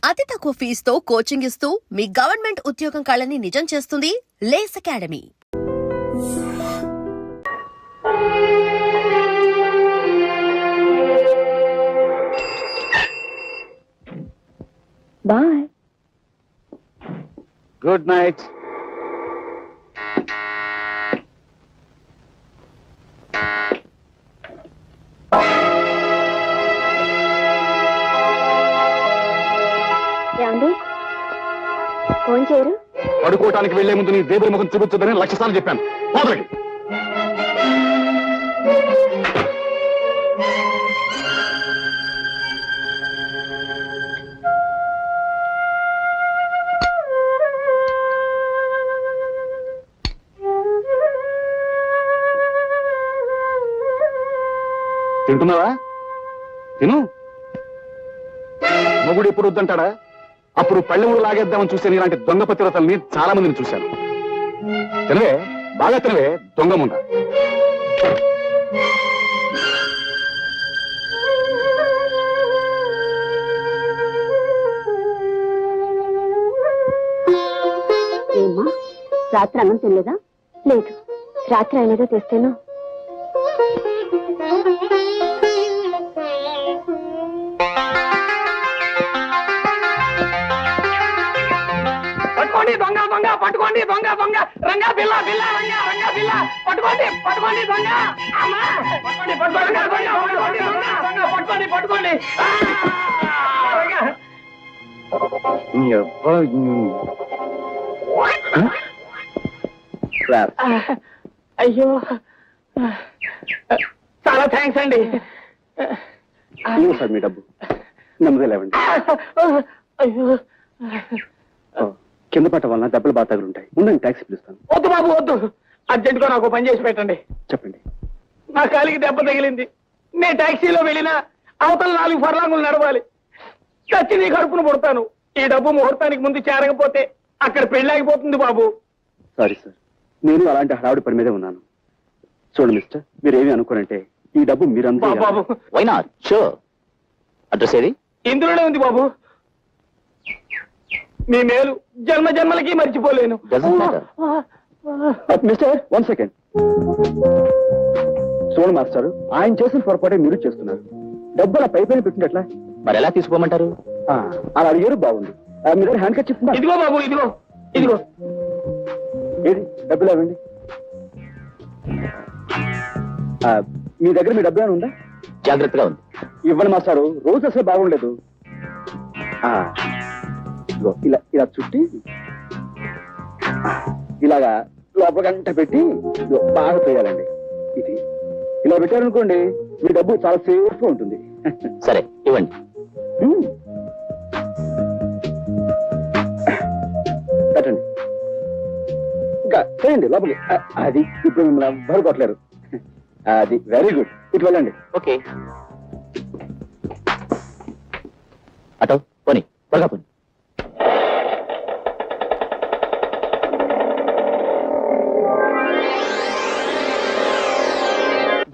అతి తక్కువ ఫీజుతో కోచింగ్ ఇస్తూ మీ గవర్నమెంట్ ఉద్యోగం కళని నిజం చేస్తుంది లేస్ అకాడమీ. బాయ్. Good night. ఏమండి ఫోన్ చేయరు? పడుకోవటానికి వెళ్లే ముందు నీ దేవుడి ముఖం చూపించదని 1,00,000 సార్లు చెప్పాను. పోదలకి తింటున్నావా? తిను. మొగుడు ఎప్పుడు వద్దంటాడా? అప్పుడు పళ్ళెముడు లాగేద్దామని చూసాను. ఇలాంటి దొంగ పతివ్రతల్ని చాలా మందిని చూశాను. తినవే, బాగా తినవే దొంగ ముండ. ఏమ్మా రాత్రి అన్నం తినలేదా? లేదు, రాత్రి అయినదో తెస్తేను. దొంగ దొంగ పట్టుకోండి, దొంగ దొంగ రంగా బిల్ల బిల్ల రంగా రంగా బిల్ల పట్టుకోండి పట్టుకోండి దొంగ పట్టుకోండి పట్టుకోండి పట్టుకోండి పట్టుకోండి. అయ్యో చాలా థ్యాంక్స్ అండి. సార్ మీ డబ్బు నెమ్మది లేవండి. అయ్యో కింద పట్ట వలన దెబ్బలు బాగా తగులుంటాయి. ఉండండి, ట్యాక్సీ పిలుస్తాను. వద్దు బాబు వద్దు, అర్జెంటుగా నాకు పని చేసి పెట్టండి. చెప్పండి. నా కాలికి దెబ్బ తగిలింది. నేను టాక్సీలో వెళ్ళినా అవతల 4 ఫర్లాంగులు నడవాలి. చచ్చి నీ కడుపును పుడతాను. ఈ డబ్బు ముహూర్తానికి ముందు చేరకపోతే అక్కడ పెళ్ళాగిపోతుంది బాబు. సారీ సార్, నేను అలాంటి హడావుడి పని మీదే ఉన్నాను. చూడండి మిస్టర్, మీరేమి అనుకోనంటే ఈ డబ్బు మీరంతా బాబు వై నాట్? షూర్. అడ్రస్ ఏది? ఇందులోనే ఉంది బాబు. మీ మేలు జన్మ జన్మలకి మర్చిపోలేను. Doesn't matter. Mister 1 second. చూడండి మాస్టర్, ఆయన చేసిన పొరపాటే మీరు చేస్తున్నారు. డబ్బు అలా పైపైన పెట్టినట్లా మరి ఎలా తీసుకోమంటారు? అలా అడిగారు, బాగుంది. మీ దగ్గర హ్యాండ్ కట్ చెప్తున్నా. ఇదిగో బాబు, ఇదిగో ఇదిగో. ఏది డబ్బులు ఇవ్వండి. మీ దగ్గర మీ డబ్బు ఏమైనా ఉందా? జాగ్రత్తగా ఉంది. ఇవ్వండి మాస్టారు, రోజు అసలు బాగుండలేదు. ఇదిగో ఇలా ఇలా చుట్టి ఇలాగా లోపల గంట పెట్టి ఇదిగో బాగా తోయాలండి. ఇది ఇలా పెట్టారనుకోండి, మీ డబ్బు చాలా సేఫ్ గా ఉంటుంది. సరే ఇవ్వండి. పెట్టండి, ఇంకా చేయండి లోపలికి. అది ఇప్పుడు మిమ్మల్ని ఎవ్వరు కొట్టలేరు. అది వెరీ గుడ్. ఇటు వెళ్ళండి. ఓకే. అటో పోనీ, త్వరగా పోనీ.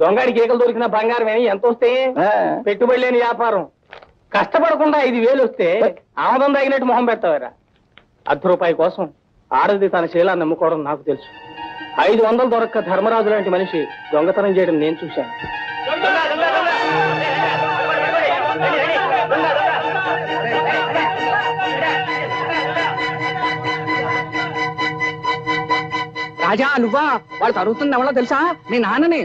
దొంగడికి ఈకలు దొరికిన బంగారం ఎంత వస్తే పెట్టుబడి లేని వ్యాపారం. కష్టపడకుండా 5,000 వస్తే ఆమదం తగినట్టు మొహం పెడతావారా? ₹10 కోసం ఆడది తన శీలాన్ని నమ్ముకోవడం నాకు తెలుసు. 500 దొరక్క ధర్మరాజు లాంటి మనిషి దొంగతనం చేయడం నేను చూశాను. రాజా నువ్వా? వాళ్ళు తరుగుతుంది ఎవరో తెలుసా? మీ నాన్నని.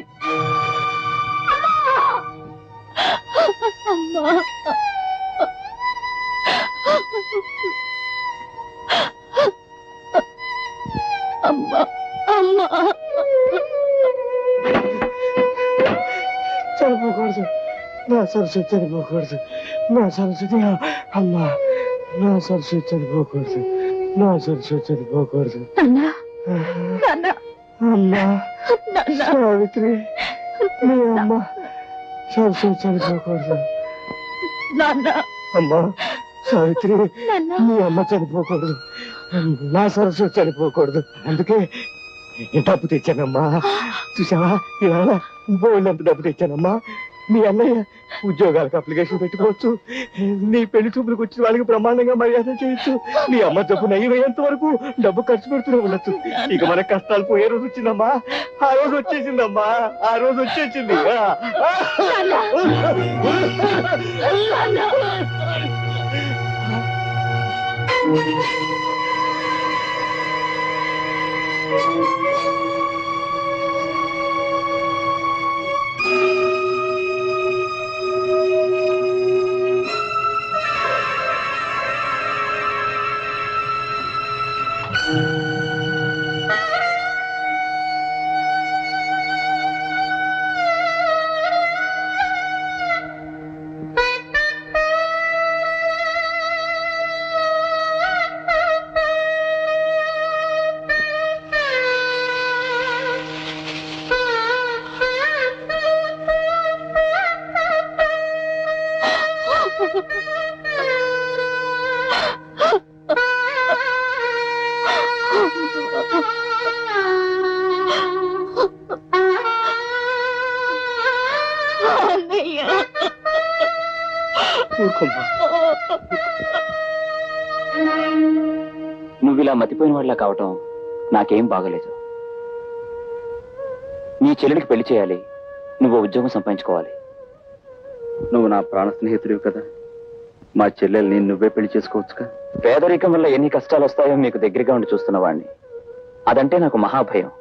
చనిపోకూడదు నా సరస్వతి, చనిపోకూడదు నా సరస్వతి. అమ్మా నా సరస్వతి చనిపోకూడదు, నా సరస్వతి చనిపోకూడదు. అమ్మా సావిత్రి, మీ అమ్మ సరస్వతి చనిపోకూడదు. అమ్మా సావిత్రి, మీ అమ్మ చనిపోకూడదు, నా సరస్వతి చనిపోకూడదు. అందుకే డబ్బు తెచ్చానమ్మా. చూసావా, ఇవాళ బోల్డంత డబ్బు తెచ్చానమ్మా. మీ అన్నయ్య ఉద్యోగాలకు అప్లికేషన్ పెట్టుకోవచ్చు, నీ పెళ్లి చూపులకు వచ్చిన వాళ్ళకి బ్రహ్మాండంగా మర్యాద చేయొచ్చు, నీ అమ్మ జబ్బు నయ్యమయ్యేంత వరకు డబ్బు ఖర్చు పెడుతూనే ఉండొచ్చు. ఇక మన కష్టాలు పోయే రోజు వచ్చిందమ్మా, ఆ రోజు వచ్చేసిందమ్మా, ఆ రోజు వచ్చేసింది. నువ్వు ఇలా మతిపోయిన వాళ్ళ కావటం నాకేం బాగలేదు. నీ చెల్లెడికి పెళ్లి చేయాలి, నువ్వు ఉద్యోగం సంపాదించుకోవాలి. నువ్వు నా ప్రాణ స్నేహితుడివి కదా, మా చెల్లెల్ని నువ్వే పెళ్లి చేసుకోవచ్చుగా. పేదరికం వల్ల ఎన్ని కష్టాలు వస్తాయో మీకు దగ్గరగా ఉండి చూస్తున్న వాడిని. అదంటే నాకు మహాభయం.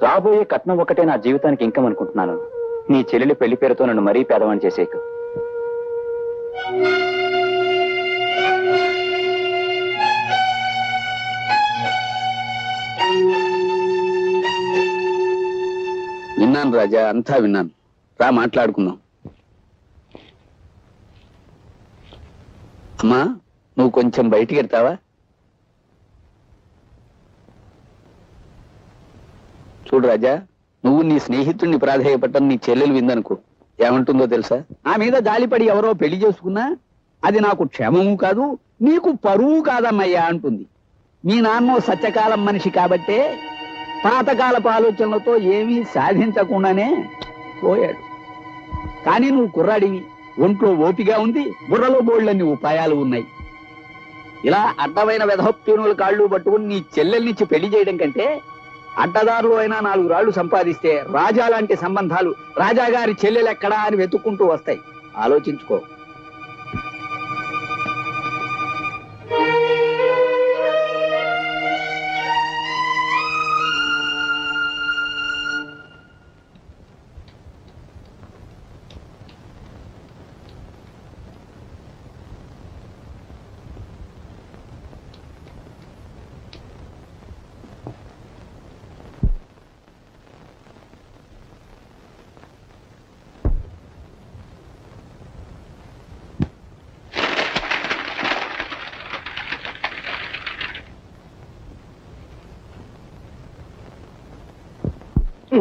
రాబోయే కట్నం ఒక్కటే నా జీవితానికి ఇంకం అనుకుంటున్నాను. నీ చెల్లెలి పెళ్లి పేరుతో నన్ను మరీ పేదవాణ్ణి చేసేకు. విన్నాను రాజా, అంతా విన్నాను. రా మాట్లాడుకుందాం. అమ్మా, నువ్వు కొంచెం బయటికి వెళ్తావా? చూడు రాజా, నువ్వు నీ స్నేహితుడిని ప్రాధేయపట్టం నీ చెల్లెలు విందనుకో, ఏమంటుందో తెలుసా? నా మీద జాలిపడి ఎవరో పెళ్లి చేసుకున్నా అది నాకు క్షేమము కాదు, నీకు పరువు కాదమ్మయ్యా అంటుంది. మీ నాన్నో సత్యకాలం మనిషి కాబట్టే పాతకాలపు ఆలోచనలతో ఏమీ సాధించకుండానే పోయాడు. కానీ నువ్వు కుర్రాడివి, ఒంట్లో ఓపిగా ఉంది, బుర్రలో బోళ్ళన్ని ఉపాయాలు ఉన్నాయి. ఇలా అడ్డమైన వెధప్యూనుల కాళ్ళు పట్టుకుని నీ చెల్లెల్నిచ్చి పెళ్లి చేయడం కంటే అడ్డదారులు అయినా 4 రాళ్లు సంపాదిస్తే రాజా లాంటి సంబంధాలు రాజాగారి చెల్లెలెక్కడా అని వెతుక్కుంటూ వస్తాయి. ఆలోచించుకో.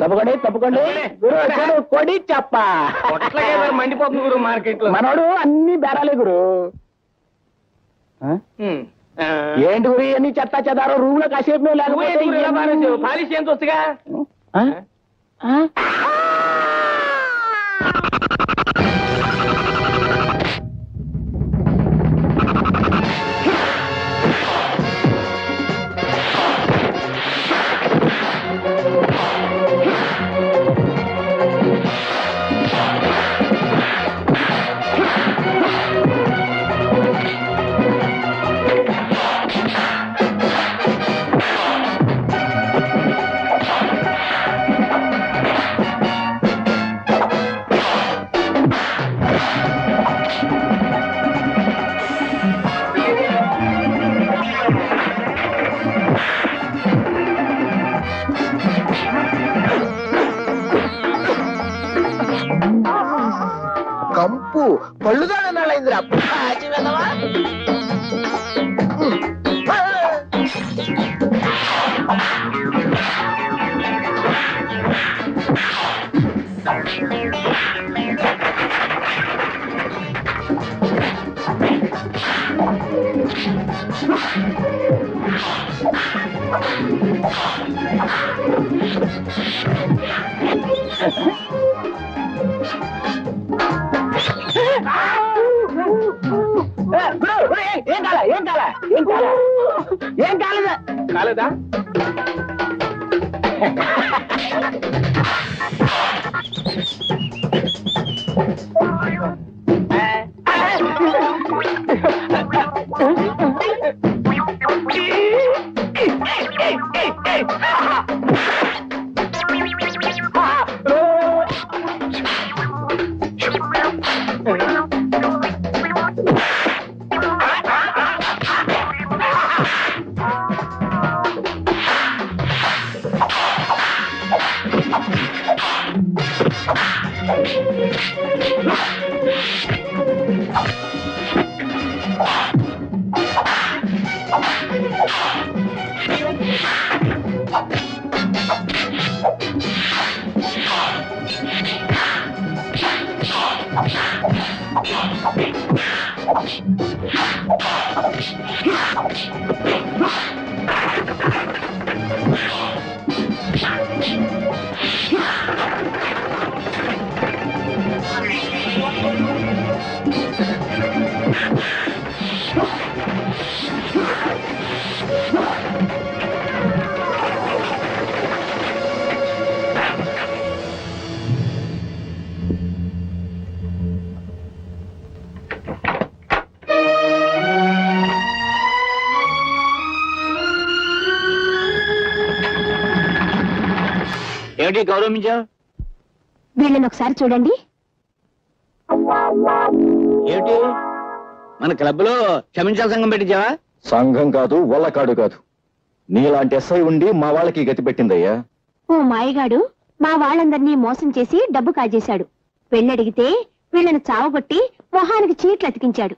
తప్పకండి తప్పకండి. కొడి చెప్ప మండిపోతుంది గురు మార్కెట్ లో. మనోడు అన్ని బేరాలే గురు. ఏంటి గురి అన్ని చెత్త చెదారో రూమ్ లో కాసేపు లేకపోతే పాలిష్ ఎంత వస్తుగా. కంపు పళ్ళుదా నాళ్ళైందిరా. ఏం కాలే ఏం కాలే ఏం కాలే ఏం కాలేదా కాలేదా? ఏమిటి గౌరవించావు? వీళ్ళని ఒకసారి చూడండి. ఏమిటి మన క్లబ్ లో క్షమించాల సంఘం పెట్టించావా? సంఘం కాదు, వల్లకాడు కాదు. నీలాంటి ఎస్ఐ ఉండి మా వాళ్ళకి గతి పెట్టిందయ్యా. ఓ మాయగాడు మా వాళ్ళందరినీ మోసం చేసి డబ్బు కాజేశాడు. పెళ్ళడిగితే వీళ్ళని చావగొట్టి మొహానికి చీట్లు అతికించాడు.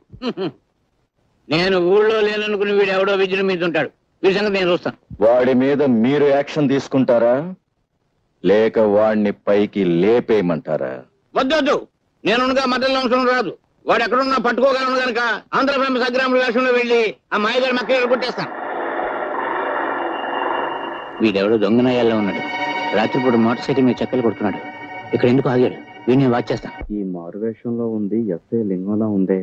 నేను ఊళ్ళో లేననుకుని వీడు ఎవడో విజయం మీద ఉంటాడు. వీడి సంగతి నేను చూస్తాను. వాడి మీద మీరు యాక్షన్ తీసుకుంటారా లేక వాడిని పైకి లేపేయమంటారా? వద్దొద్దు, నేనుగా మధ్యలో అవసరం రాదు. వాడు ఎక్కడున్నా పట్టుకోగలను కనుక ఆంధ్ర ఫేమస్ అగ్రాముల వేషంలో వెళ్ళి ఆ మాయగారి మక్కలు కొట్టేస్తాను. వీడెవడో దొంగనయ్యాల్లో ఉన్నాడు. రాత్రిపూట మోటార్ సైకిల్ మీద చక్కలు కొడుతున్నాడు. ఇక్కడ ఎందుకు ఆగాడు? వీడిని వాచ్ చేస్తాను. ఈ మారువేషంలో ఉంది ఎస్ఐ లింగంలా ఉందే.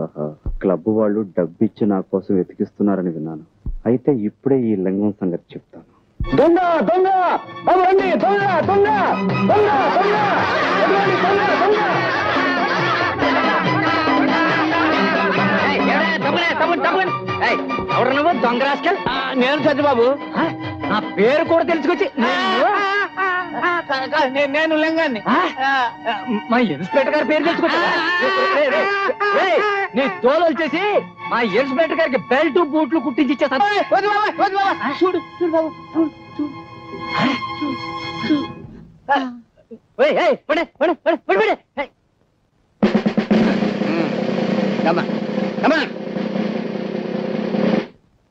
ఆహా, క్లబ్ వాళ్ళు డబ్బిచ్చి నా కోసం వెతికిస్తున్నారని విన్నాను. అయితే ఇప్పుడే ఈ లింగం సంగతి చెప్తాను. దొంగ దొంగ బాబు రండి, దొంగ దొంగ దొంగ దొంగ ఎదురండి, దొంగ దొంగ. ఎవరు నువ్వు దొంగ రాస్కల్? నేను చంద్రబాబు. నా పేరు కూడా తెలుసుకొచ్చి నేను లింగాన్ని మా ఇన్స్పెక్టర్ గారి పేరు తెలుసుకొచ్చా. నీ తోలు వచ్చేసి మా ఇన్స్పెక్టర్ గారికి బెల్ట్ బూట్లు కుట్టించి ఇచ్చేస్తాను. చూడు చూడు బాబు, చూడు చూడు.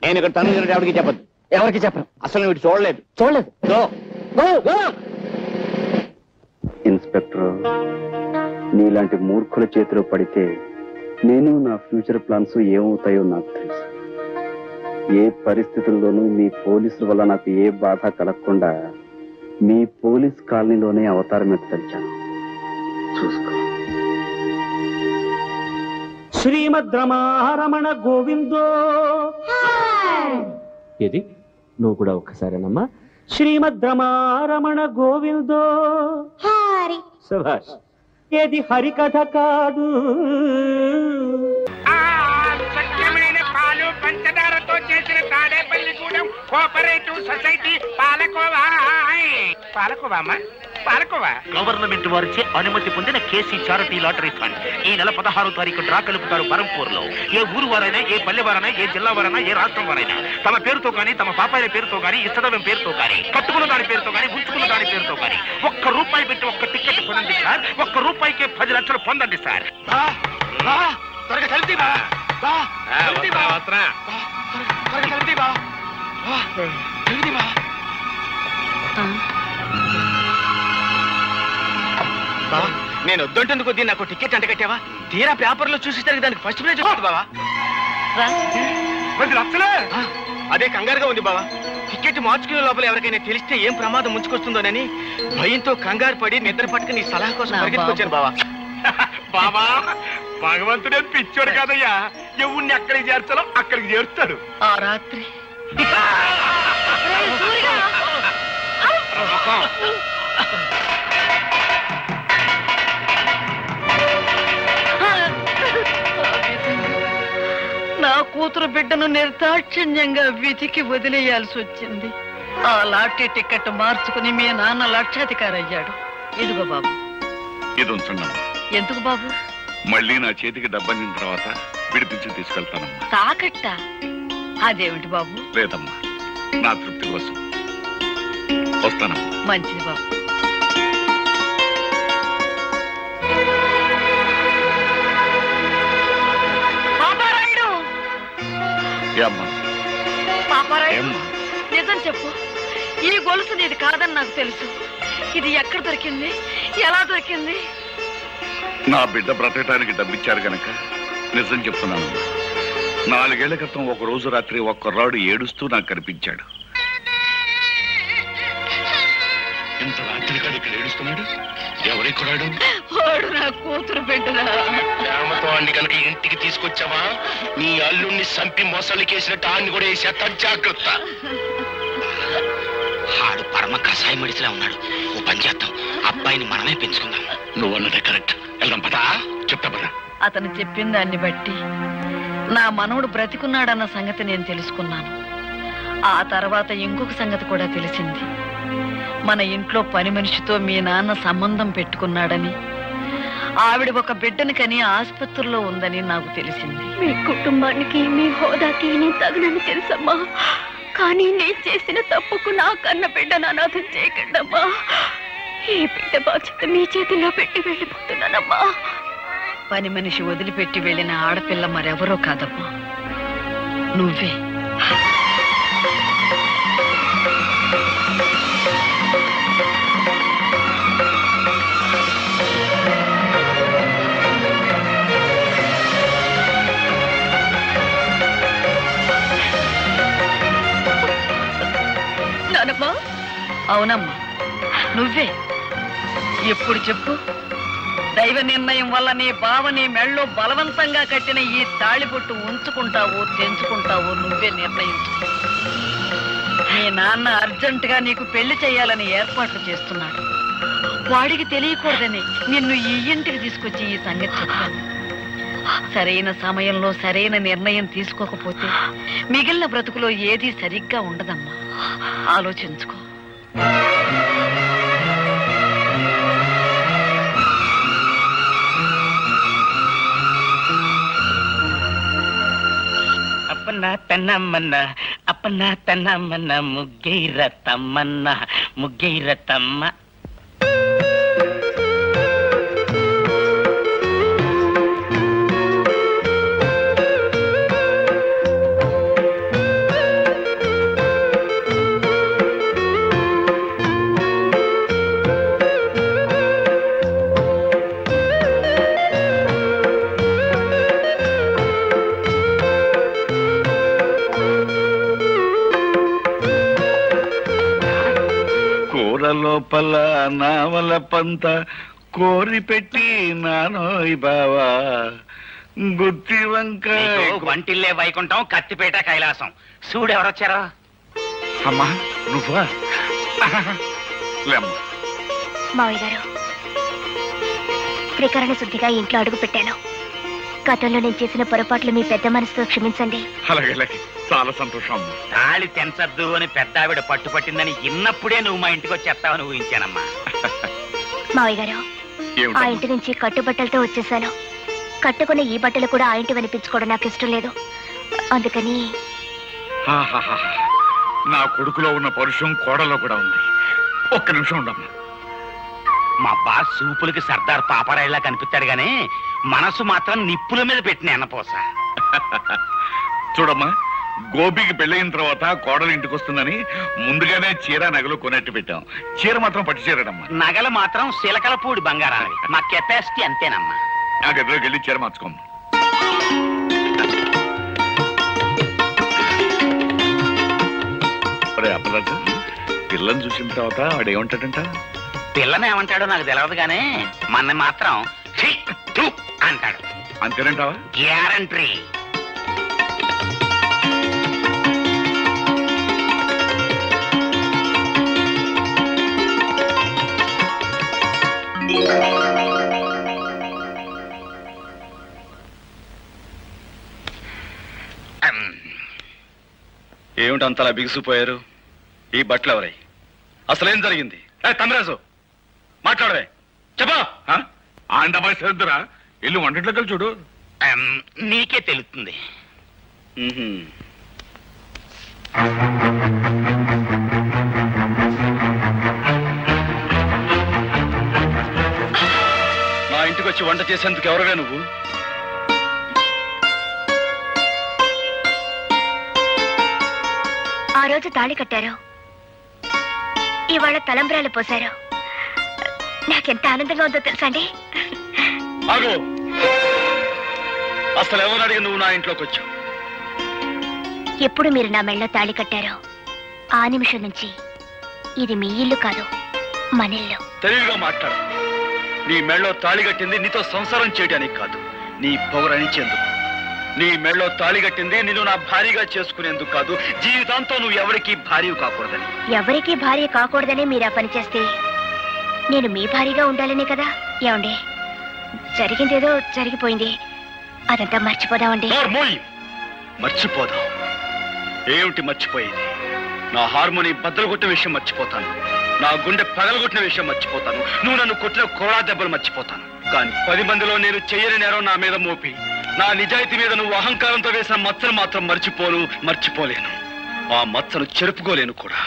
నేను ఇక్కడ తను ఎవరికి చెప్పద్దు. ఎవరికి చెప్పను. అసలు వీడు చూడలేదు. చూడలేదు. ఇన్స్పెక్టర్, నీలాంటి మూర్ఖుల చేతిలో పడితే నేను నా ఫ్యూచర్ ప్లాన్స్ ఏమవుతాయో నాకు తెలుసు. ఏ పరిస్థితుల్లోనూ మీ పోలీసుల వల్ల నాకు ఏ బాధ కలగకుండా మీ పోలీస్ కాలనీలోనే అవతారం ఎత్తలిచాను. చూసుకో. శ్రీమద్ రమారమణ గోవిందో. ఇది నువ్వు కూడా ఒక్కసారేనమ్మా. శ్రీమద్ రమారమణ గోవిందో. శభాష్. ఏది హరికథ కాదు. స్వచ్ఛమైన పాలు పంచదారతో చేసిన తాడేపల్లిగూడెం కోఆపరేటివ్ సొసైటీ పాలకోవా. పాలకోవామా? పాలకోవా గవర్నమెంట్ వారిచే అనుమతి పొందిన కేసీ చారిటీ లాటరీ ఫండ్ ఈ నెల 16వ తారీఖు డ్రా కలుపుతారు బరంపూర్ లో. ఏ ఊరు వారైనా, ఏ పల్లె వారైనా, ఏ జిల్లా వారైనా, ఏ రాష్ట్రం వారైనా తమ పేరుతో గానీ, తమ పాపాయిల పేరుతో గానీ, ఇష్టదైవం పేరుతో గానీ, కట్టుకున్న దాని పేరుతో గానీ, ఉంచుకున్న దాని పేరుతో గానీ ₹1 పెట్టి ఒక్క టికెట్ కొనండి సార్. ₹1 10 లక్షలు పొందండి సార్. త్వరగా కలిపి బా. నేను వద్దంటేందుకు దీన్ని నాకు టికెట్ అంట కట్టావా? తీరా పేపర్లో చూసేసరికి దానికి ఫస్ట్ ప్రైజ్ వస్తుంది బావా. 10 లక్షలే? అదే కంగారుగా ఉంది బావా. టికెట్ మార్చుకునే లోపల ఎవరికైనా తెలిస్తే ఏం ప్రమాదం ముంచుకొస్తుందోనని భయంతో కంగారు పడి నిద్ర పట్టుకుని నీ సలహా కోసం పరిగెత్తుకొచ్చాను బావా. బాబా భగవంతుడే పిచ్చోడు కాదయ్యా, ఎవరిని ఎక్కడికి చేర్చాలో అక్కడికి చేరుస్తాడు. ఆ రాత్రి నా కూతురు బిడ్డను నిర్దాక్షిణ్యంగా వెతికి వదిలేయాల్సి వచ్చింది. ఆ లాటరీ టికెట్ మార్చుకుని మీ నాన్న లక్షాధికారి అయ్యాడు. ఇదిగో బాబు. ఇది ఉంచండి. ఎందుకు బాబు? మళ్ళీ నా చేతికి డబ్బందిన తర్వాత విడిపించి తీసుకెళ్తానమ్మా. తాకట్ట? అదేమిటి బాబు? లేదమ్మా, నా తృప్తి కోసం. వస్తానమ్మా. మంచిది బాబు. పాపారాయుడు! ఏమ్మా? పాపారాయుడు, నిజం చెప్పు. ఈ గొలుసు నీది కాదని నాకు తెలుసు. ఇది ఎక్కడ దొరికింది, ఎలా దొరికింది? నా బిడ్డ బ్రతకటానికి డబ్బిచ్చారు గనక నిజం చెప్తున్నానమ్మా. 4 ఏళ్ల క్రితం ఒక రోజు రాత్రి ఒక కుర్రాడు ఏడుస్తూ నాకు కనిపించాడు. ఇంత రాత్రి కాదు ఇక్కడ ఏడుస్తున్నాడు. ఎవరి కుర్రాడు? వాడు నా కూతురు బిడ్డరా. ప్రేమతో అన్ని కనుక ఇంటికి తీసుకొచ్చావా, నీ అల్లుణ్ణి సంపి మొసలికేసినట్టు ఆన్ని కూడా వేసేస్తా, జాగ్రత్త. ఆడు పరమ కషాయ మడిసిలా ఉన్నాడు. ఓ పని చేద్దాం, అబ్బాయిని మనమే పెంచుకుందాం. నువ్వు అన్నదే కరెక్ట్. వెళ్దాం పదా. చెప్తా పదా. అతను చెప్పిన దాన్ని బట్టి నా మనవడు బ్రతికున్నాడన్న సంగతి నేను తెలుసుకున్నాను. ఆ తర్వాత ఇంకొక సంగతి కూడా తెలిసింది. మన ఇంట్లో పని మనిషితో మీ నాన్న సంబంధం పెట్టుకున్నాడని, ఆవిడ ఒక బిడ్డని కని ఆసుపత్రిలో ఉందని నాకు తెలిసింది. మీ కుటుంబానికి మీ హోదాకి నేను తగనని తెలుసమ్మా. కానీ నేను చేసిన తప్పుకు నా కన్న బిడ్డను అనాథం చేయకండమ్మా. ఈ బిడ్డ బాధ్యత మీ చేతిలో పెట్టి వెళ్ళిపోతున్నానమ్మా. పని మనిషి వదిలిపెట్టి వెళ్ళిన ఆడపిల్ల మరెవరో కాదమ్మా, నువ్వే. నానమ్మా. అవునమ్మా, నువ్వే. ఎప్పుడు చెప్పు? దైవ నిర్ణయం వల్ల నీ బావని మెళ్ళో బలవంతంగా కట్టిన ఈ తాళిబొట్టు ఉంచుకుంటావో తెంచుకుంటావో నువ్వే నిర్ణయించు. మీ నాన్న అర్జెంటుగా నీకు పెళ్లి చేయాలని ఏర్పాట్లు చేస్తున్నాడు. వాడికి తెలియకూడదని నిన్ను ఈ ఇంటికి తీసుకొచ్చి ఈ సంగతి చెప్పాను. సరైన సమయంలో సరైన నిర్ణయం తీసుకోకపోతే మిగిలిన బ్రతుకులో ఏదీ సరిగ్గా ఉండదమ్మా. ఆలోచించుకో. అప్పన్న తన్నమ్మన్న, అప్పన్న తన్నమ్మన్న, ముగ్గైర తమ్మన్న, ముగ్గైర తమ్మ. లోపల నావల పంత కోరి పెట్టి నానోయ్ బావా, గుత్తి వంక వంటిల్లే వైకుంఠం, కత్తిపేట కైలాసం. చూడు ఎవరొచ్చారో. అమ్మా నువ్వా? లేమ్మా. మావయ్య గారు, త్రికరణ శుద్ధిగా ఇంట్లో అడుగు పెట్టాను. గతంలో నేను చేసిన పొరపాట్లు మీ పెద్ద మనసుతో క్షమించండి. అలాగే చాలా సంతోషం. తాళి తెంచద్దు అని పెద్ద ఆవిడ పట్టుపట్టిందని ఇన్నప్పుడే నువ్వు మా ఇంటికి వచ్చేస్తావని ఊహించానమ్మా. మావయ్య గారు, ఆ ఇంటి నుంచి కట్టుబట్టలతో వచ్చేసాను. కట్టుకున్న ఈ బట్టలు కూడా ఆ ఇంటి వినిపించుకోవడం నాకు ఇష్టం లేదు. అందుకని నా కొడుకులో ఉన్న పరుషం కోడలో కూడా ఉంది. ఒక్క నిమిషం ఉండమ్మా. మా బాస్ సూపులకి సర్దార్ పాపరాయిలా కనిపిస్తాడు గానీ మనసు మాత్రం నిప్పుల మీద పెట్టిన ఎన్నపోస. చూడమ్మా, గోపికి పెళ్ళయిన తర్వాత కోడలు ఇంటికి వస్తుందని ముందుగానే చీర నగలు కొనట్టు పెట్టాం. చీర మాత్రం పట్టు చీరడమ్మా. నగలు మాత్రం సిలకలపూడి బంగారావి. మా కెపాసిటీ అంతేనమ్మా. ఆ గదిలోకి వెళ్ళి చీర మార్చుకోమ్మా. అప్పరాజు, పిల్లని చూసిన తర్వాత వాడు ఏమంటాడంట? పిల్లని ఏమంటాడో నాకు తెలియదు గానీ మన మాత్రం ఛీ, థు అంటాడు. అంతేనంటావా? గ్యారంటీ. ఏమిటి అంతలా బిగుసిపోయారు? ఈ బట్టలు ఎవరై? అసలేం జరిగింది? తమరాజు మాట్లాడవే, చెప్పా. ఆండమాయి సరిద్దురా, ఇల్లు వంటింట్లోకి చూడు. నీకే తెలుస్తుంది. నా ఇంటికి వచ్చి వంట చేసేందుకు ఎవరవే నువ్వు? ఆ రోజు తాళి కట్టారు, ఇవాళ తలంబ్రాలు పోశారు. నాకెంత ఆనందంగా ఉందో తెలుసా అండి. ఆగు! అసలు ఎవరు అడిగి నువ్వు నా ఇంట్లోకి వచ్చావు? ఎప్పుడు మీరు నా మెళ్ళలో తాళి కట్టారో ఆ నిమిషం నుంచి ఇది మీ ఇల్లు కాదు, మన ఇల్లు. తెలివిగా మాట్లాడు. నీ మెళ్ళో తాళి కట్టింది నీతో సంసారం చేయడానికి కాదు, నీ పొగరనిచ్చేందుకు. నీ మెళ్ళో తాళి కట్టింది నిన్ను నా భార్యగా చేసుకునేందుకు కాదు, జీవితాంతం నువ్వు ఎవరికీ భార్య కాకూడదని. ఎవరికీ భార్య కాకూడదనే మీరు ఆ పని చేస్తే నేను మీ భార్యగా ఉండాలనే కదా. ఏమండి, జరిగిందేదో జరిగిపోయింది, అదంతా మర్చిపోదామండి. మర్చిపోదాం? ఏమిటి మర్చిపోయేది? నా హార్మోని బద్దలు కొట్టిన విషయం మర్చిపోతాను, నా గుండె పగలగొట్టిన విషయం మర్చిపోతాను, నువ్వు నన్ను కొట్టిన కోడా దెబ్బలు మర్చిపోతాను. కానీ 10 మందిలో నేను చెయ్యని నేరం నా మీద మోపి నా నిజాయితీ మీద నువ్వు అహంకారంతో వేసిన మచ్చను మాత్రం మర్చిపోలేను. ఆ మచ్చను చెరుపుకోలేను కూడా.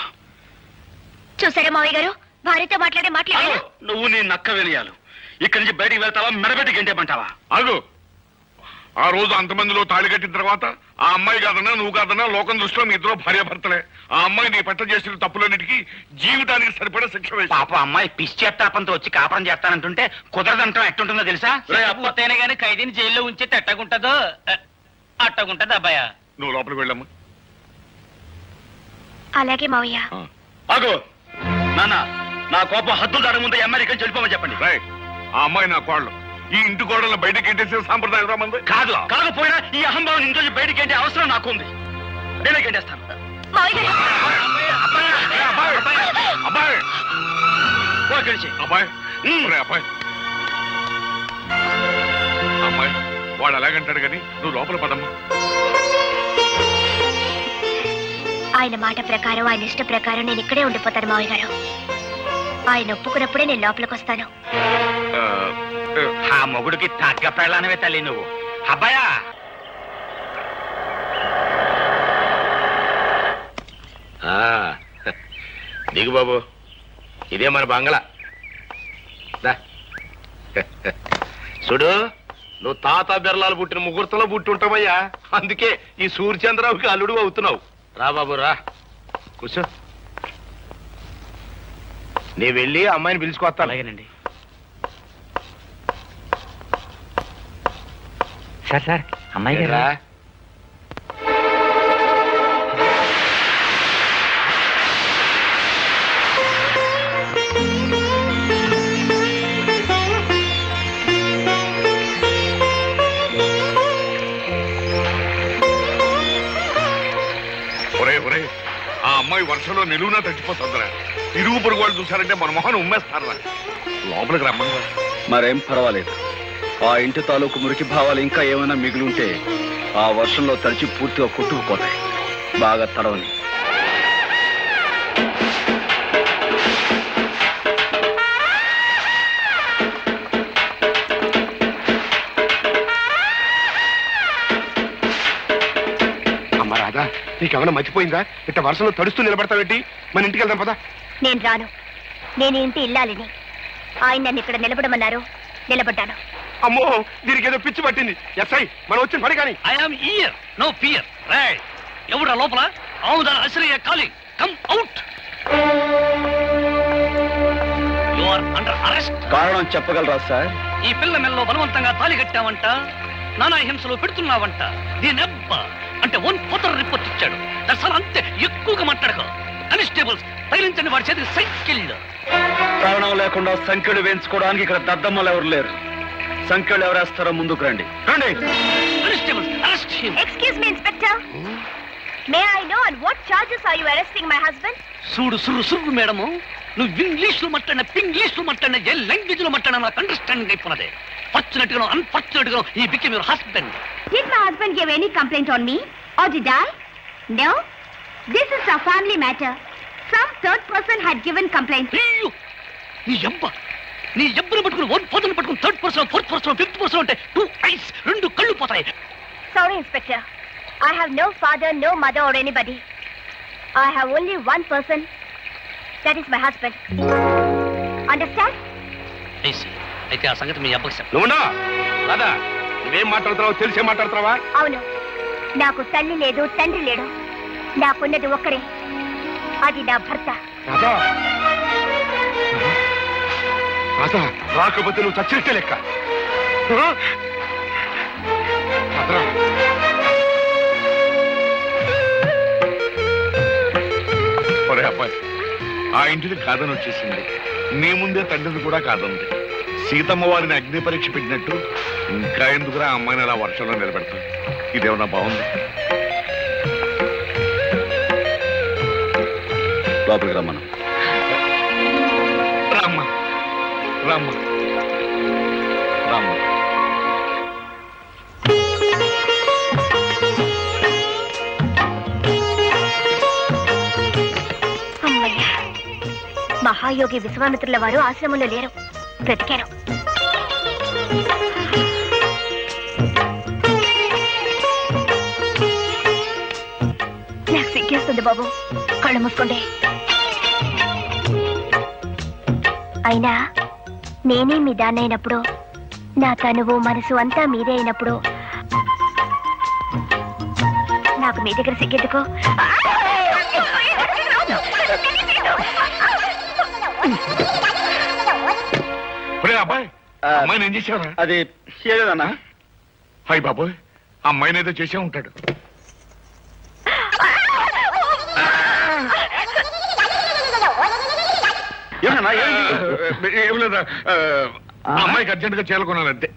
చూసారా మావయ్య గారు, భార్యతో మాట్లాడారు. నువ్వు నీ నక్క వెలియాలు. ఇక్కడి నుంచి బయటికి వెళ్తావా, మెడబెట్టి గంటేమంటావా? ఆగు. ఆ రోజు అంతమందిలో తాళి కట్టిన తర్వాత ఆ అమ్మాయి కాదన్నా నువ్వు కాదన్నా లోకం దృష్టిలో మీ ఇద్దరు భార్యాభర్తలే. ఆ అమ్మాయి నీ పట్ల చేసిన తప్పులన్నిటికీ జీవితానికి సరిపడే శిక్ష వేసి. పాప అమ్మాయి పిచ్చేత్తాపంతో వచ్చి కాపురం చేస్తానంటుంటే కుదరదంటాం ఎట్టుంటుందో తెలుసా? పూర్తయినా గానీ ఖైదీని జైల్లో ఉంచి ఎట్టగుంటదో అట్టగుంటది అబ్బాయ. నువ్వు లోపలికి వెళ్ళమ్మా. అలాగే మావయ్య. ఆగు నాన్న, నా కోపం హద్దులు దాని ముందు అమెరికా వెళ్ళిపోమని చెప్పండి. ఆ అమ్మాయి నా కోళ్ళు, ఈ ఇంటి కోడలను బయటకి ఎంటేసే సాంప్రదాయం రామంది కాదు. కాకపోయినా ఈ అహంభావం ఇంట్లో బయటికి ఏంటి అవసరం నాకుంది. నేనే గంటేస్తాను. మావయ్య గారు, అబ్బాయి అబ్బాయి అబ్బాయి అమ్మాయి వాడు అలాగంటాడు కానీ నువ్వు లోపల పదమ్మా. ఆయన మాట ప్రకారం, ఆయన ఇష్ట ప్రకారం నేను ఇక్కడే ఉండిపోతాను మావయ్య గారు. ఆయన ఒప్పుకున్నప్పుడే నేను లోపలికి వస్తాను. ఆ మొగుడికి తగ్గ పెళ్ళానవే తల్లి నువ్వు. అబ్బాయా, దిగు బాబు, ఇదే మన బంగళా. చూడు, నువ్వు తాత బెర్లాలు పుట్టిన ముహూర్తంలో పుట్టి ఉంటావయ్యా, అందుకే ఈ సూర్యచంద్రరావుకి అల్లుడు అవుతున్నావు. రా బాబు రా, కూర్చో. నీ వెళ్ళి అమ్మాయిని పిలుచుకొస్తా. అలాగేనండి. సార్ అమ్మాయి గారా? ఆ అమ్మాయి వర్షంలో నిలువునా తగ్గిపోతుందిరా. ఇరుగు పొరుగు వాళ్ళు చూసారంటే మన మొహన్ ఉమ్మేస్తారా. లోపలికి రమ్మని. మరేం పర్వాలేదు. ఆ ఇంటి తాలూకు మురికి భావాలు ఇంకా ఏమైనా మిగిలింటే ఆ వర్షంలో తడిచి పూర్తిగా కొట్టుకుపోతాయి. బాగా తడవని. అమ్మ రాధా, నీకేమైనా మర్చిపోయిందా? ఇట్ట వర్షంలో తడుస్తూ నిలబడతావేంటి? మన ఇంటికి వెళ్దాం పదా. నేను రాను. నేను ఇంటి ఇల్లాలిని. ఆయన నన్ను ఇక్కడ నిలబడమన్నారు, నిలబడ్డాను. అమ్మో, దీనికి ఏదో పిచ్చి పట్టింది. ఎస్ఐ, మనం వచ్చిన పని కానీ. I'm here, no fear. Right, ఎవడా లోపల? అవుదా అశ్రయ calling, come out. You are under arrest. కారణం చెప్పగలరా సార్? ఈ పిల్ల మెల్లో బలవంతంగా తాళి కట్టావంట, నానా హింసలు పెడుతున్నావంట. దీనెబ్బ అంటే 1 రిపోర్ట్ ఇచ్చాడు. దర్శనం అంతే, ఎక్కువగా మాట్లాడక. కానిస్టేబుల్స్ తగిలించండి వాడి చేతికి సైకిల్. కారణం లేకుండా సంఖ్యలు వేయించుకోవడానికి ఇక్కడ దద్దమ్మలు ఎవరు లేరు. సంఖ్యలు ఎవరేస్తారో ముందుకు రండి. Excuse me inspector, may I know on what charges are you arresting my husband? చూడు సురు సురు మేడము, నువ్వు ఇంగ్లీష్ లో మాట్లాడిన పింగ్లీష్ లో మాట్లాడిన ఏ లాంగ్వేజ్ లో మాట్లాడిన నాకు అండర్స్టాండింగ్ అయిపోయినదే. ఫార్చునేట్ గా అన్ఫార్చునేట్ గా ఈ became your husband. Did my husband give any complaint on me or did I? No. This is a family matter. Some third person had given complaint. అయ్యో, నీ ఎబ్బను పట్టుకుని 1 పట్టుకుని 3rd person 4th person 5th person అంటే 2 ice 2 కళ్ళు పోతాయి. Sorry, Inspector. I have no father, no mother or anybody. I have only one person. That is my husband. Understand? అయితే ఆ సంగతి మీ అబ్బకి చెప్పు. నువ్వునా రాదా, నువ్వేం మాట్లాడుతున్నావు తెలిసే మాట్లాడుతున్నావా? అవును, నాకు తల్లి లేదు, తండ్రి లేడు. నాకున్నది ఒక్కరే, అది నా భర్త. రాదా రాదా, రాకపోతే నువ్వు చచ్చినట్టే లెక్క. రాదా, ఒరే అబ్బాయి, ఆ ఇంటిని కాదని వచ్చేసింది. నీ ముందే తండ్రిని కూడా కాదంది. సీతమ్మ వారిని అగ్ని పరీక్ష పెట్టినట్టు ఇంకా ఎందుకురా అమ్మాయిని అలా వర్షంలో నిలబెడతాం? ఇదేమన్నా బాగుంది? లోపలికి రమ్మను. రామ్మా రామ్మా రామ్మా. అమ్మయ్య, మహాయోగి విశ్వామిత్రుల వారు ఆశ్రమంలో లేరు, బ్రతికారు. నాకు సిగ్గేస్తుంది బాబు, కళ్ళు మూసుకోండి. అయినా నేనే మీ దాన్నైనప్పుడు, నా తనువు మనసు అంతా మీదే అయినప్పుడు నాకు మీ దగ్గర సిగ్గెందుకు? ఒరే అబ్బాయి, అమ్మాయిని ఏం చేసావురా? అది ఏదన్నా? హాయ్ బాబోయ్, అమ్మాయిని ఏదో చేసే ఉంటాడు. ఏం లేదా, అమ్మాయికి అర్జెంట్ గా చేరుకున్నానంతే.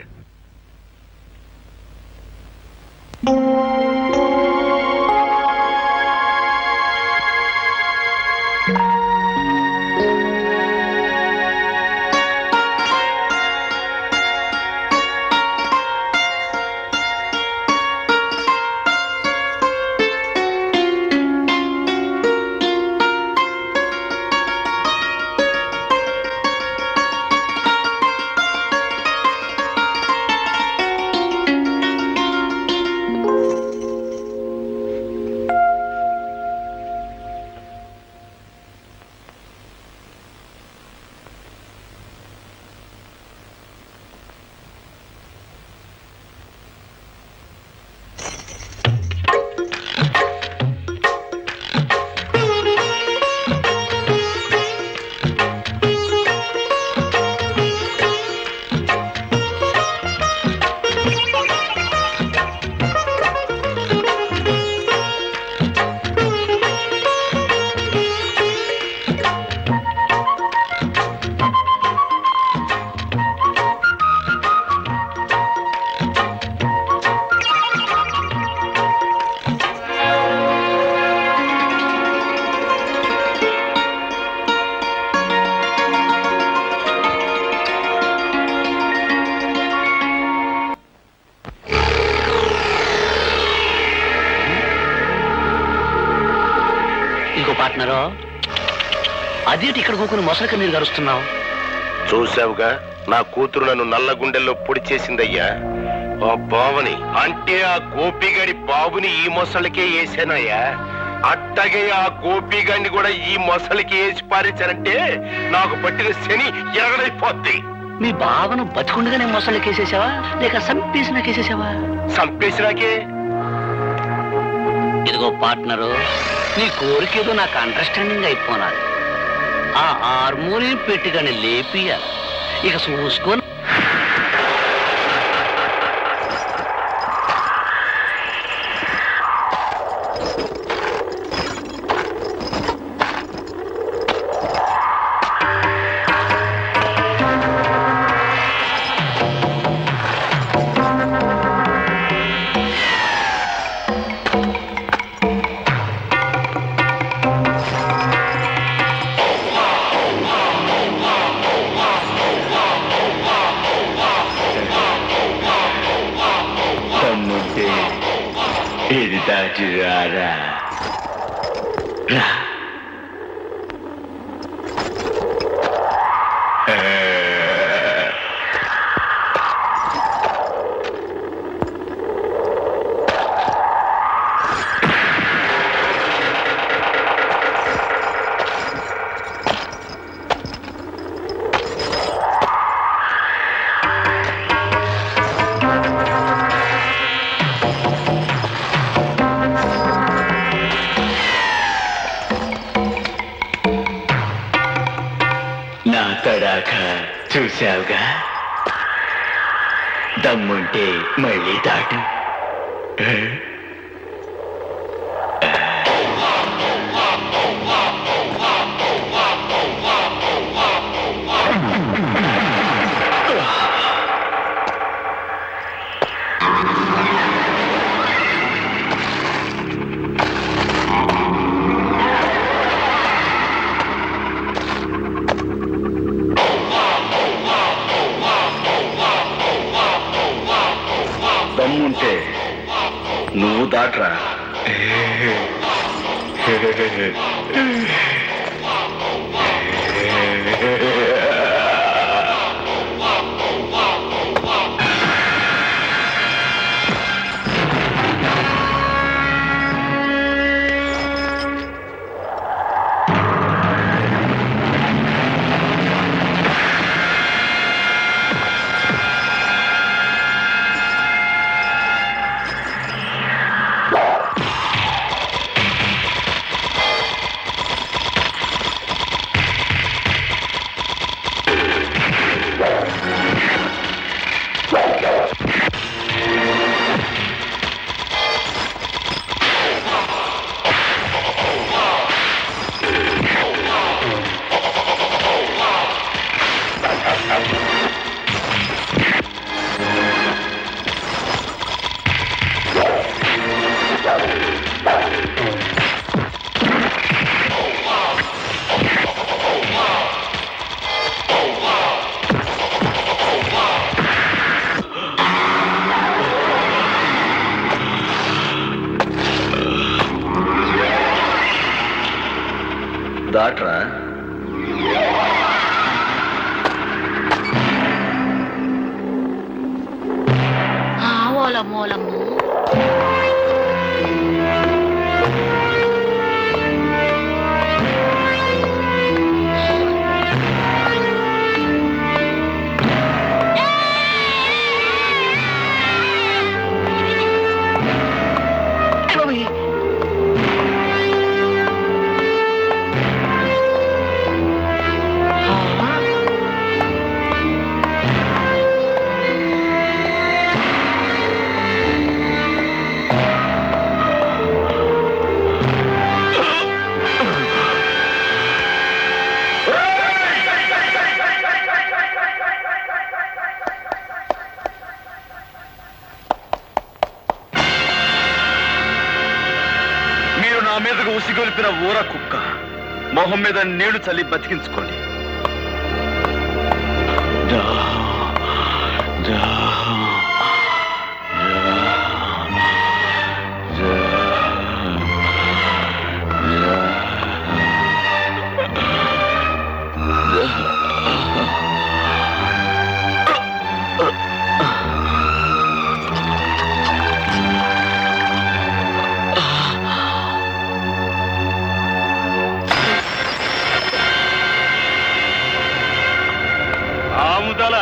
పార్ట్నరు, అదేంటి ఇక్కడ కూకుని మొసలి కన్నీరు గరుస్తున్నావు? చూసావుగా, నా కూతురు నన్ను నల్ల గుండెల్లో పొడి చేసిందయ్యా. ఆ బావని అంటే ఆ గోపిగాడి బాబుని ఈ మొసలికే వేసానయ్యా. అట్టగే ఆ గోపిగాడిని కూడా ఈ మొసలికి వేసి పారేశానంటే నాకు పట్టిన శని ఎరగడైపోద్ది. మీ బావను బతికుండగానే మొసలికి వేసేసావా లేక సంపేసినాకేసేసావా? సంపేసినాకే. ఇదిగో పార్ట్నరు, నీ కోరికేదో నాకు అండర్స్టాండింగ్ అయిపోనాది. ఆ హార్మోనియం పెట్టిగానే లేపియాలి. ఇక చూసుకొని దాచురారా రా. నా తడాక చూశావుగా, దమ్ముంటే మళ్ళీ దాటు. దమ్ముంటే నువ్వు దాట్రా. దాట్రా. మూలము మీదకు ఉసిగొలిపిన ఊర కుక్క మొహం మీద నీళ్లు చల్లి బతికించుకోండి.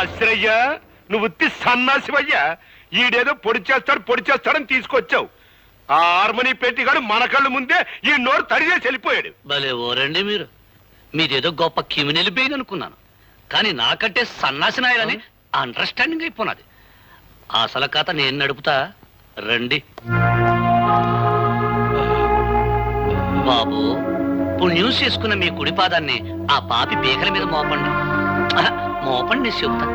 అశ్రయ్యా, నువ్వు ఉత్తి సన్నాసివయ్యా. ఈడేదో పొడి చేస్తాడని తీసుకొచ్చావు. ఆ హార్మోని పెట్టిగాడు మన కళ్ళు ముందే ఈ నోరు తడిచేసి వెళ్ళిపోయాడు. భలే ఓరండి మీరు. మీదేదో గొప్ప క్రిమినల్ బెయిన్ అనుకున్నాను, కానీ నాకంటే సన్నాసి నాయాలని అండర్స్టాండింగ్ అయిపోయినది. అసలు కథ నేను నడుపుతా, రండి. బాబు, పుణ్యం చేసుకున్న మీ కుడి పాదాన్ని ఆ పాపి పీకల మీద మోపండి. మోపండి చెబుతా.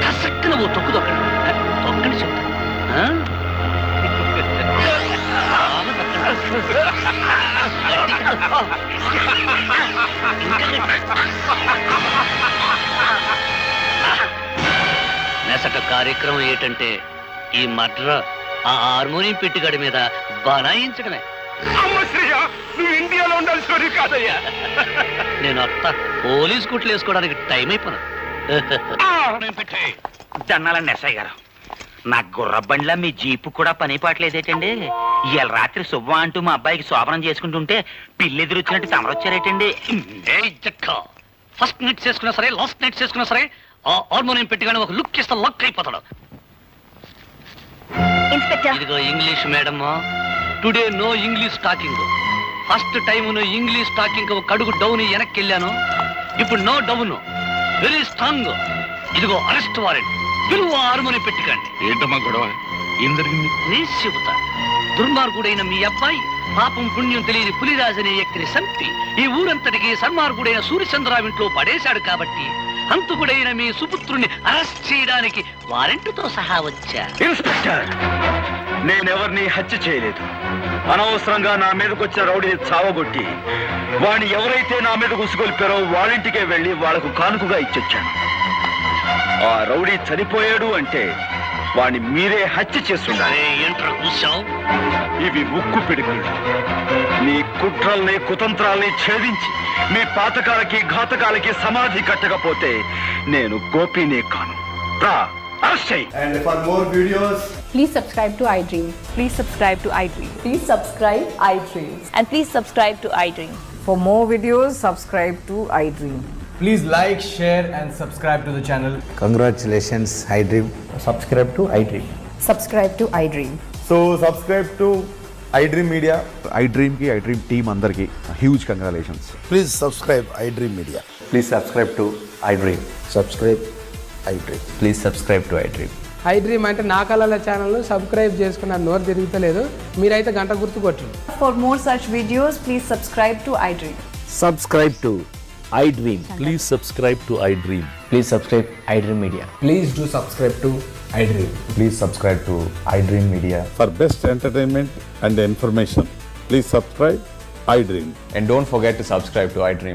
కసక్కన ఓ తొక్కు తొక్కండి చెబుతా. నెసట కార్యక్రమం ఏంటంటే ఈ మర్డర్ ఆ హార్మోనియం పెట్టుగడి మీద బనాయించడమే. అమ్మ శ్రీయ, నువ్వు ఇండియాలో ఉండాల్సి కాదయ్యా. నేను అత్త పోలీస్ కుట్లు వేసుకోవడానికి టైం అయిపోయినా. దన్నాలండి ఎస్ఐ గారు, నా గుర్ర బండ్లా మీ జీపు కూడా పని పాటలేదేటండి? ఇవాళ రాత్రి శుభ్వం అంటూ మా అబ్బాయికి శోభనం చేసుకుంటుంటే పిల్లి ఎదురొచ్చినట్టు తమరొచ్చారేటండి? ఫస్ట్ నైట్ చేసుకున్నా సరే, లాస్ట్ నైట్ చేసుకున్నా సరే, ఆ హార్మోనియం పెట్టుగానే ఒక లుక్ ఇస్తే లక్ అయిపోతాడు. ఇన్స్పెక్టర్, ఇదిగో English madam, today no English talking. First time English talking ఒక అడుగు డౌన్ వెనక్కి వెళ్ళాను. ఇప్పుడు నో డౌన్, వెరీ స్ట్రాంగ్. ఇదిగో అరెస్ట్ వారెంట్, పిలువ హార్మోనియం పెట్టుకండి. ఏంటమ్మా గొడవ? ఏం జరిగింది? నీ చెబుతా. దుర్మార్గుడైన మీ అబ్బాయి పాపం పుణ్యం తెలియని పులిరాజనే వ్యక్తిని సంపి ఈ ఊరంతటికి సన్మార్గుడైన సూర్యచంద్రరావు ఇంట్లో పడేశాడు కాబట్టి హంతకుడైన మీ సుపుత్రుణ్ణి అరెస్ట్ చేయడానికి వారెంట్తో సహా వచ్చా. ఇన్స్పెక్టర్, నేనెవరిని హత్య చేయలేదు. అనవసరంగా నా మీదకి వచ్చిన రౌడీని చావగొట్టి వాడిని ఎవరైతే నా మీద ఉసుగొల్పారో వాళ్ళింటికే వెళ్లి వాళ్లకు కానుకగా ఇచ్చొచ్చాను. ఆ రౌడీ చనిపోయాడు అంటే వాణ్ణి మీరే హత్య చేస్తున్నారు. ఏంట్రా కూర్చావు? ఇవి ఉక్కు పిడుగులు. నీ కుట్రల్ని కుతంత్రాల్ని ఛేదించి మీ పాతకాలకి ఘాతకాలకి సమాధి కట్టకపోతే నేను గోపినే కాను. రా, అరెస్ట్ చెయ్. And for more videos, Please subscribe to iDream. please subscribe to iDream. Please subscribe iDream. And please subscribe to iDream. For more videos, subscribe to iDream. please like, share and subscribe to the channel. Congratulations, iDream. Subscribe to iDream. Subscribe to iDream. So subscribe to iDream Media. iDream ki iDream team andarki huge congratulations. Please subscribe iDream Media. Please subscribe to iDream. Subscribe iDream. Please subscribe to iDream. iDream అంటే నా కళల channel subscribe చేసుకున్న నోరు తిరుగుతలేదు. మీరైతే గంట గుర్తు కొట్టండి. For more such videos, please subscribe to iDream. Subscribe to iDream. Please subscribe to iDream. Please subscribe iDream Media. Please do subscribe to iDream. Please subscribe to iDream Media. For best entertainment and information, please subscribe iDream. And don't forget to subscribe to iDream.